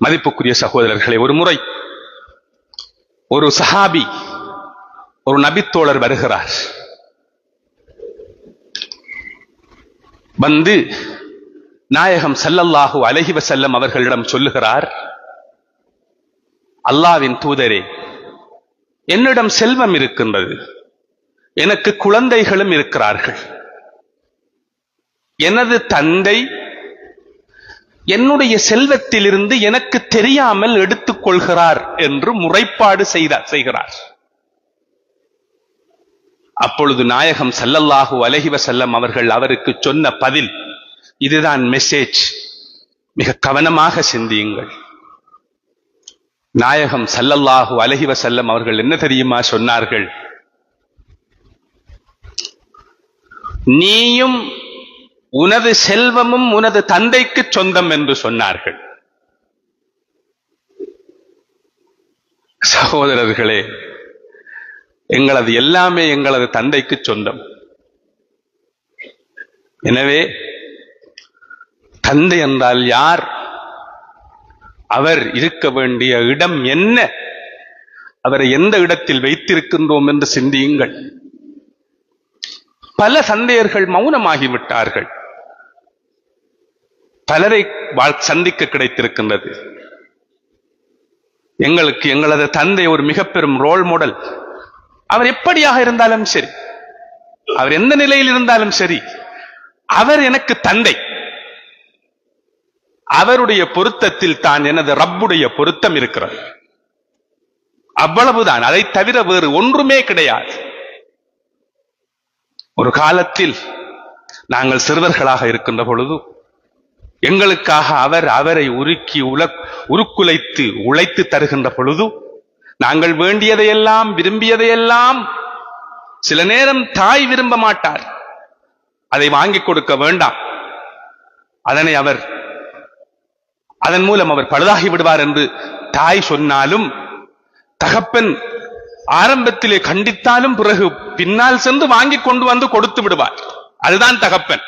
மதிப்புக்குரிய சகோதரர்களை, ஒரு முறை ஒரு சஹாபி, ஒரு நபித்தோழர் வருகிறார். வந்து நாயகம் ஸல்லல்லாஹு அலைஹி வஸல்லம் அவர்களிடம் சொல்லுகிறார், அல்லாஹ்வின் தூதரே, என்னிடம் செல்வம் இருக்கின்றது, எனக்கு குழந்தைகளும் இருக்கிறார்கள். எனது தந்தை என்னுடைய செல்வத்திலிருந்து எனக்கு தெரியாமல் எடுத்துக் கொள்கிறார் என்று முறைப்பாடு செய்கிறார். அப்பொழுது நாயகம் ஸல்லல்லாஹு அலைஹி வஸல்லம் அவர்கள் அவருக்கு சொன்ன பதில் இதுதான் மெசேஜ். மிக கவனமாக சிந்தியுங்கள். நாயகம் ஸல்லல்லாஹு அலைஹி வஸல்லம் அவர்கள் என்ன தெரியுமா சொன்னார்கள்? நீயும் உனது செல்வமும் உனது தந்தைக்கு சொந்தம் என்று சொன்னார்கள். சகோதரர்களே, எங்களது எல்லாமே எங்களது தந்தைக்கு சொந்தம். எனவே தந்தை என்றால் யார், அவர் இருக்க வேண்டிய இடம் என்ன, அவரை எந்த இடத்தில் வைத்திருக்கின்றோம் என்று சிந்தியுங்கள். பல தந்தையர்கள் மௌனமாகிவிட்டார்கள். பலரை சந்திக்க கிடைத்திருக்கின்றது. எங்களுக்கு எங்களது தந்தை ஒரு மிக பெரும் ரோல் மாடல். அவர் எப்படியாக இருந்தாலும் சரி, அவர் எந்த நிலையில் இருந்தாலும் சரி, அவர் எனக்கு தந்தை. அவருடைய பொருத்தத்தில் தான் எனது ரப்புடைய பொருத்தம் இருக்கிறது. அவ்வளவுதான், அதை தவிர வேறு ஒன்றுமே கிடையாது. ஒரு காலத்தில் நாங்கள் சிறுவர்களாக இருக்கின்ற பொழுது எங்களுக்காக அவரை உருக்குலைத்து உழைத்து தருகின்ற பொழுது நாங்கள் வேண்டியதையெல்லாம் விரும்பியதையெல்லாம் சில நேரம் தாய் விரும்ப மாட்டார், அதை வாங்கிக் கொடுக்க வேண்டாம், அதன் மூலம் அவர் பழுதாகி விடுவார் என்று தாய் சொன்னாலும், தகப்பன் ஆரம்பத்திலே கண்டித்தாலும் பிறகு பின்னால் சென்று வாங்கி கொண்டு வந்து கொடுத்து விடுவார். அதுதான் தகப்பன்.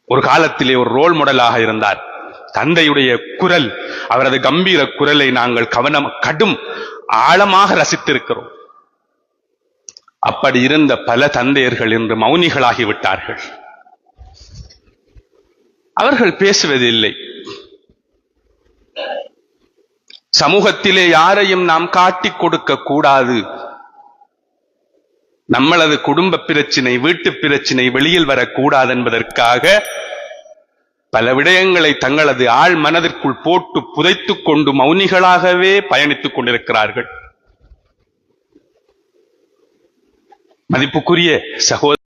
ஒரு காலத்திலே ஒரு ரோல் மாடலாக இருந்தார். தந்தையுடைய குரல், அவரது கம்பீர குரலை நாங்கள் கடும் ஆழமாக ரசித்திருக்கிறோம். அப்படி இருந்த பல தந்தையர்கள் இன்று மௌனிகளாகிவிட்டார்கள். அவர்கள் பேசுவதில்லை. சமூகத்திலே யாரையும் நாம் காட்டிக் கொடுக்க கூடாது. நம்மளது குடும்ப பிரச்சினை, வீட்டு பிரச்சினை வெளியில் வரக்கூடாது என்பதற்காக பல விடயங்களை தங்களது ஆழ் மனதிற்குள் போட்டு புதைத்துக் கொண்டு மௌனிகளாகவே பயணித்துக் கொண்டிருக்கிறார்கள். மதிப்புக்குரிய சகோதர